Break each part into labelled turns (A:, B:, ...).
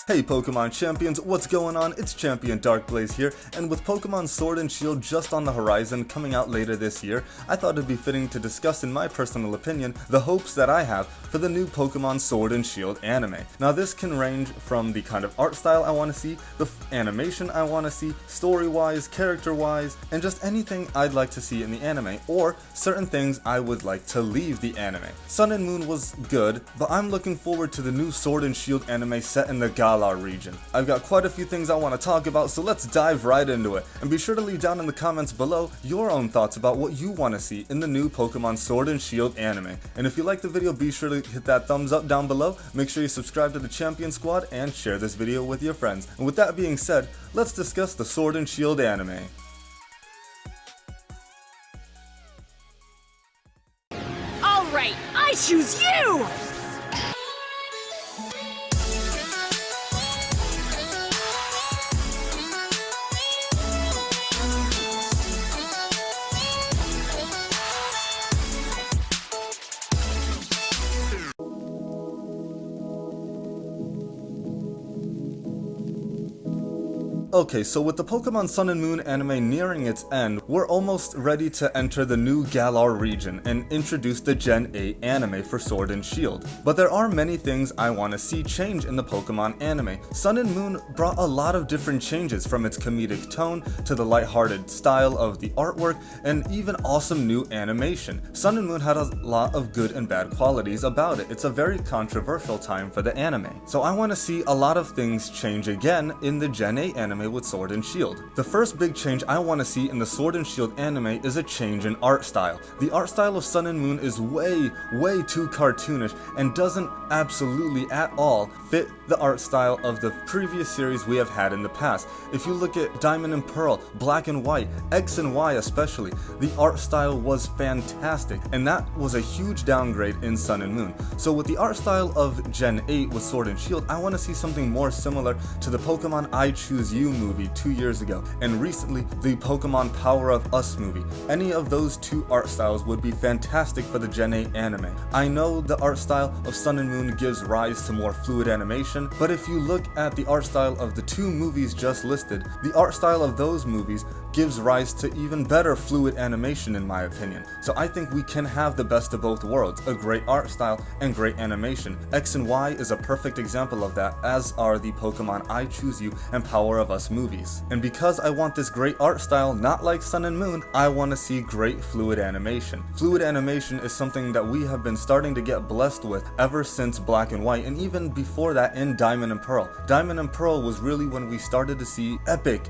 A: Hey Pokemon champions, what's going on? It's Champion Darkblaze here, and with Pokemon Sword and Shield just on the horizon coming out later this year, I thought it'd be fitting to discuss in my personal opinion the hopes that I have for the new Pokemon Sword and Shield anime. Now this can range from the kind of art style I want to see, the animation I want to see, story-wise, character-wise, and just anything I'd like to see in the anime, or certain things I would like to leave the anime. Sun and Moon was good, but I'm looking forward to the new Sword and Shield anime set in the Galar region. I've got quite a few things I want to talk about, so let's dive right into it. And be sure to leave down in the comments below your own thoughts about what you want to see in the new Pokemon Sword and Shield anime. And if you like the video, be sure to hit that thumbs up down below, make sure you subscribe to the Champion Squad, and share this video with your friends. And with that being said, let's discuss the Sword and Shield anime.
B: Alright, I choose you!
A: Okay, so with the Pokemon Sun and Moon anime nearing its end, we're almost ready to enter the new Galar region and introduce the Gen 8 anime for Sword and Shield. But there are many things I want to see change in the Pokemon anime. Sun and Moon brought a lot of different changes, from its comedic tone to the lighthearted style of the artwork and even awesome new animation. Sun and Moon had a lot of good and bad qualities about it. It's a very controversial time for the anime. So I want to see a lot of things change again in the Gen 8 anime with Sword and Shield. The first big change I want to see in the Sword and Shield anime is a change in art style. The art style of Sun and Moon is way too cartoonish and doesn't absolutely at all fit the art style of the previous series we have had in the past. If you look at Diamond and Pearl, Black and White, X and Y especially, the art style was fantastic, and that was a huge downgrade in Sun and Moon. So with the art style of Gen 8 with Sword and Shield, I want to see something more similar to the Pokemon I Choose You movie 2 years ago, and recently the Pokemon Power of Us movie. Any of those two art styles would be fantastic for the Gen 8 anime. I know the art style of Sun and Moon gives rise to more fluid animation, but if you look at the art style of the two movies just listed, the art style of those movies gives rise to even better fluid animation in my opinion. So I think we can have the best of both worlds, a great art style and great animation. X and Y is a perfect example of that, as are the Pokemon I Choose You and Power of Us movies. And because I want this great art style, not like Sun and Moon, I want to see great fluid animation. Fluid animation is something that we have been starting to get blessed with ever since Black and White, and even before that in Diamond and Pearl. Diamond and Pearl was really when we started to see epic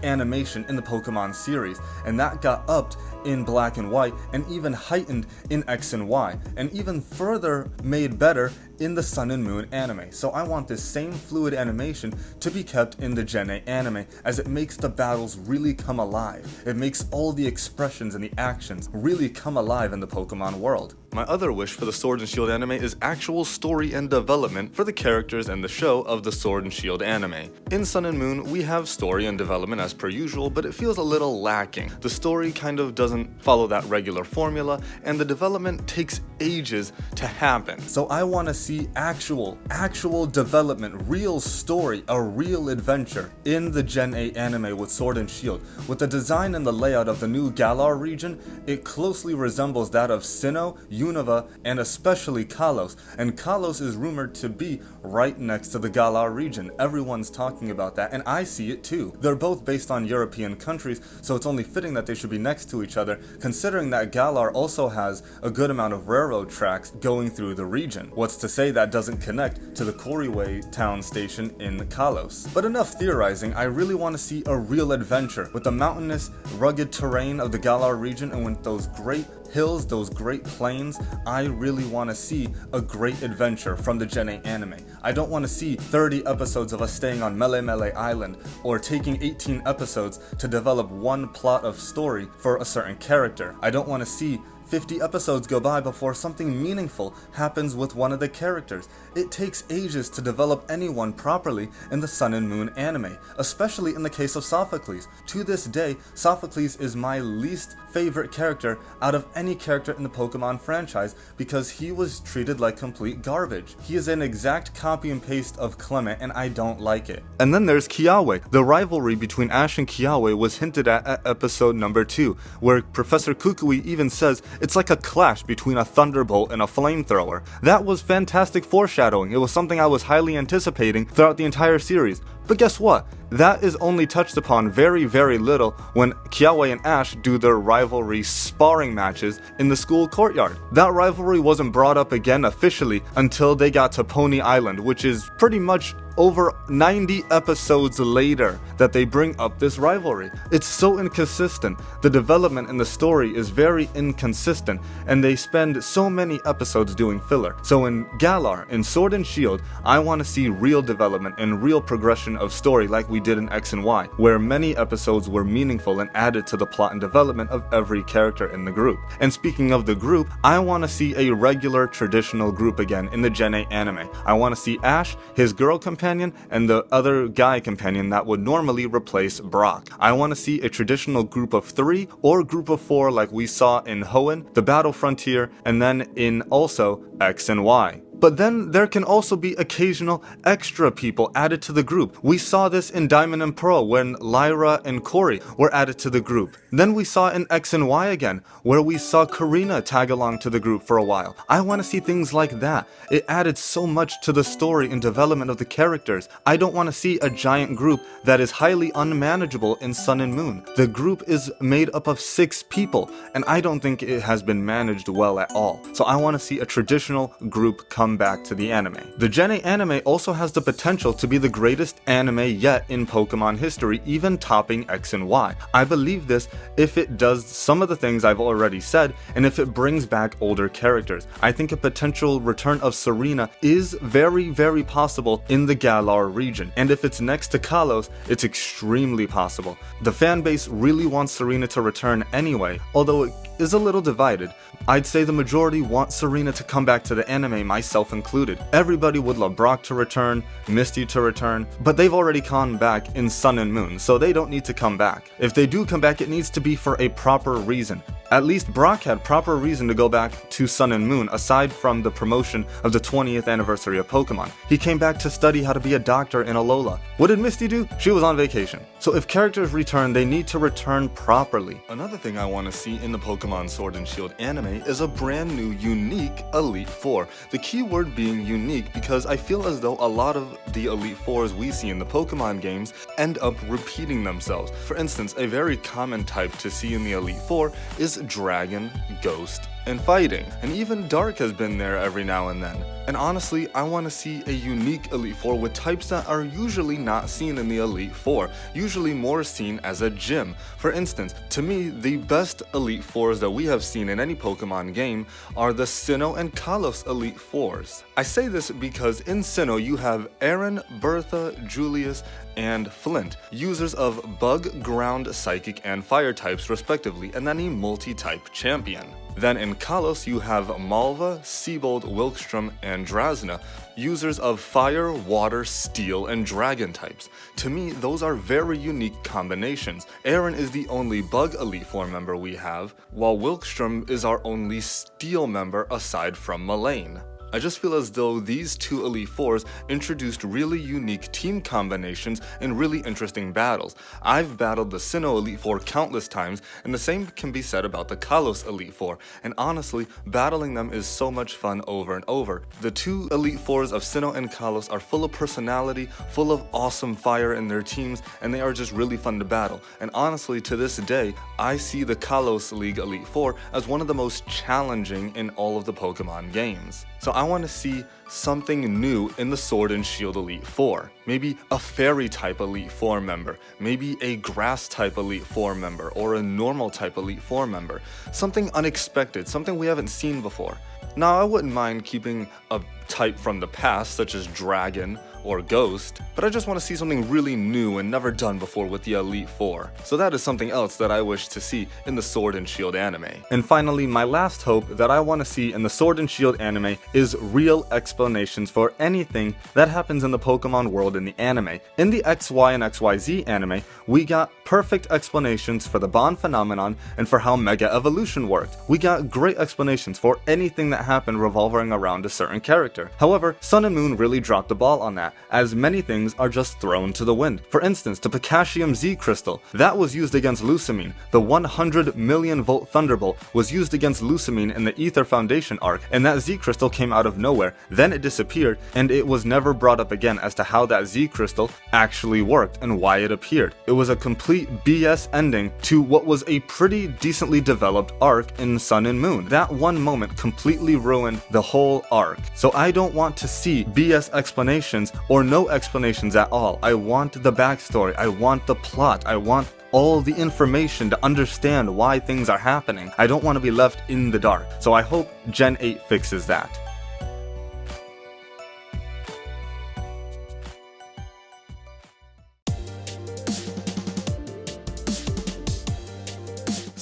A: animation in the Pokemon series, and that got upped in Black and White and even heightened in X and Y, and even further made better in the Sun and Moon anime. So I want this same fluid animation to be kept in the Gen 8 anime, as it makes the battles really come alive. It makes all the expressions and the actions really come alive in the Pokemon world. My other wish for the Sword and Shield anime is actual story and development for the characters and the show of the Sword and Shield anime. In Sun and Moon, we have story and development as per usual, but it feels a little lacking. The story kind of doesn't follow that regular formula, and the development takes ages to happen. So I want to see actual development, real story, a real adventure in the Gen 8 anime with Sword and Shield. With the design and the layout of the new Galar region, it closely resembles that of Sinnoh, Unova, and especially Kalos, and Kalos is rumored to be right next to the Galar region. Everyone's talking about that, and I see it too. They're both based on European countries, so it's only fitting that they should be next to each other, considering that Galar also has a good amount of railroad tracks going through the region. What's to say that doesn't connect to the Koriway town station in Kalos? But enough theorizing, I really want to see a real adventure with the mountainous, rugged terrain of the Galar region, and with those great hills, those great plains. I really want to see a great adventure from the Gen 8 anime. I don't want to see 30 episodes of us staying on Mele Mele Island, or taking 18 episodes to develop one plot of story for a certain character. I don't want to see 50 episodes go by before something meaningful happens with one of the characters. It takes ages to develop anyone properly in the Sun and Moon anime, especially in the case of Sophocles. To this day, Sophocles is my least favorite character out of any character in the Pokemon franchise because he was treated like complete garbage. He is an exact copy and paste of Clement and I don't like it. And then there's Kiawe. The rivalry between Ash and Kiawe was hinted at episode number 2, where Professor Kukui even says it's like a clash between a thunderbolt and a flamethrower. That was fantastic foreshadowing. It was something I was highly anticipating throughout the entire series. But guess what? That is only touched upon very, very little when Kiawe and Ash do their rivalry sparring matches in the school courtyard. That rivalry wasn't brought up again officially until they got to Pony Island, which is pretty much over 90 episodes later that they bring up this rivalry. It's so inconsistent. The development in the story is very inconsistent, and they spend so many episodes doing filler. So in Galar, in Sword and Shield, I want to see real development and real progression of story like we did in X and Y, where many episodes were meaningful and added to the plot and development of every character in the group. And speaking of the group, I want to see a regular traditional group again in the Gen 8 anime. I want to see Ash, his girl companion, and the other guy companion that would normally replace Brock. I want to see a traditional group of 3 or group of 4 like we saw in Hoenn, the Battle Frontier, and then in also X and Y. But then there can also be occasional extra people added to the group. We saw this in Diamond and Pearl when Lyra and Corey were added to the group. Then we saw in X and Y again, where we saw Karina tag along to the group for a while. I want to see things like that. It added so much to the story and development of the characters. I don't want to see a giant group that is highly unmanageable in Sun and Moon. The group is made up of 6 people, and I don't think it has been managed well at all. So I want to see a traditional group come back to the anime. The Gen 8 anime also has the potential to be the greatest anime yet in Pokemon history, even topping X and Y. I believe this if it does some of the things I've already said, and if it brings back older characters. I think a potential return of Serena is very, very possible in the Galar region, and if it's next to Kalos, it's extremely possible. The fan base really wants Serena to return anyway, although it is a little divided. I'd say the majority want Serena to come back to the anime, myself included. Everybody would love Brock to return, Misty to return, but they've already come back in Sun and Moon, so they don't need to come back. If they do come back, it needs to be for a proper reason. At least Brock had proper reason to go back to Sun and Moon aside from the promotion of the 20th anniversary of Pokemon. He came back to study how to be a doctor in Alola. What did Misty do? She was on vacation. So if characters return, they need to return properly. Another thing I want to see in the Pokemon Sword and Shield anime is a brand new, unique Elite Four. The key word being unique because I feel as though a lot of the Elite Fours we see in the Pokemon games end up repeating themselves. For instance, a very common type to see in the Elite Four is Dragon, Ghost, and Fighting. And even Dark has been there every now and then. And honestly, I want to see a unique Elite Four with types that are usually not seen in the Elite Four, usually more seen as a gym. For instance, to me, the best Elite Fours that we have seen in any Pokemon game are the Sinnoh and Kalos Elite Fours. I say this because in Sinnoh you have Aaron, Bertha, Julius, and Flint, users of Bug, Ground, Psychic, and Fire types respectively, and then a multi-type champion. Then in Kalos you have Malva, Seabold, Wilkstrom, and Drasna, users of Fire, Water, Steel, and Dragon types. To me, those are very unique combinations. Aaron is the only Bug Elite Four member we have, while Wilkstrom is our only Steel member aside from Mullane. I just feel as though these two Elite Fours introduced really unique team combinations and really interesting battles. I've battled the Sinnoh Elite Four countless times, and the same can be said about the Kalos Elite Four, and honestly, battling them is so much fun over and over. The two Elite Fours of Sinnoh and Kalos are full of personality, full of awesome fire in their teams, and they are just really fun to battle. And honestly, to this day, I see the Kalos League Elite Four as one of the most challenging in all of the Pokemon games. So I want to see something new in the Sword and Shield Elite Four. Maybe a Fairy type Elite Four member, maybe a Grass type Elite Four member, or a Normal type Elite Four member. Something unexpected, something we haven't seen before. Now I wouldn't mind keeping a type from the past, such as Dragon, or Ghost, but I just want to see something really new and never done before with the Elite Four. So that is something else that I wish to see in the Sword and Shield anime. And finally, my last hope that I want to see in the Sword and Shield anime is real explanations for anything that happens in the Pokemon world in the anime. In the XY and XYZ anime, we got perfect explanations for the Bond phenomenon and for how Mega Evolution worked. We got great explanations for anything that happened revolving around a certain character. However, Sun and Moon really dropped the ball on that, as many things are just thrown to the wind. For instance, the Potassium Z Crystal, that was used against Lusamine. The 100 million volt Thunderbolt was used against Lusamine in the Ether Foundation arc, and that Z Crystal came out of nowhere. Then it disappeared, and it was never brought up again as to how that Z Crystal actually worked and why it appeared. It was a complete BS ending to what was a pretty decently developed arc in Sun and Moon. That one moment completely ruined the whole arc. So I don't want to see BS explanations or no explanations at all. I want the backstory, I want the plot, I want all the information to understand why things are happening. I don't want to be left in the dark. So I hope Gen 8 fixes that.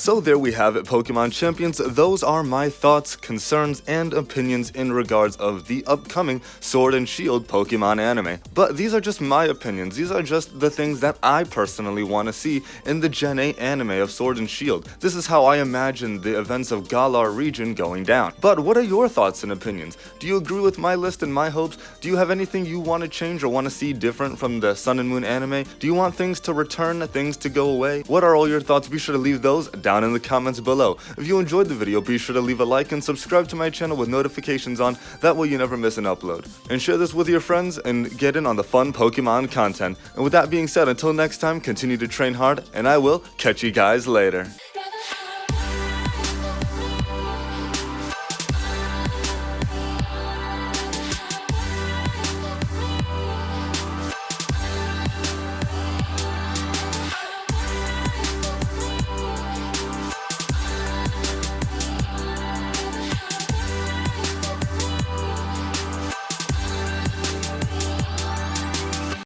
A: So there we have it, Pokemon Champions. Those are my thoughts, concerns, and opinions in regards of the upcoming Sword and Shield Pokemon anime. But these are just my opinions. These are just the things that I personally want to see in the Gen 8 anime of Sword and Shield. This is how I imagine the events of Galar region going down. But what are your thoughts and opinions? Do you agree with my list and my hopes? Do you have anything you want to change or want to see different from the Sun and Moon anime? Do you want things to return, things to go away? What are all your thoughts? Be sure to leave those down in the comments below. If you enjoyed the video, be sure to leave a like and subscribe to my channel with notifications on, that way you never miss an upload. And share this with your friends and get in on the fun Pokemon content. And with that being said, until next time, continue to train hard, and I will catch you guys later.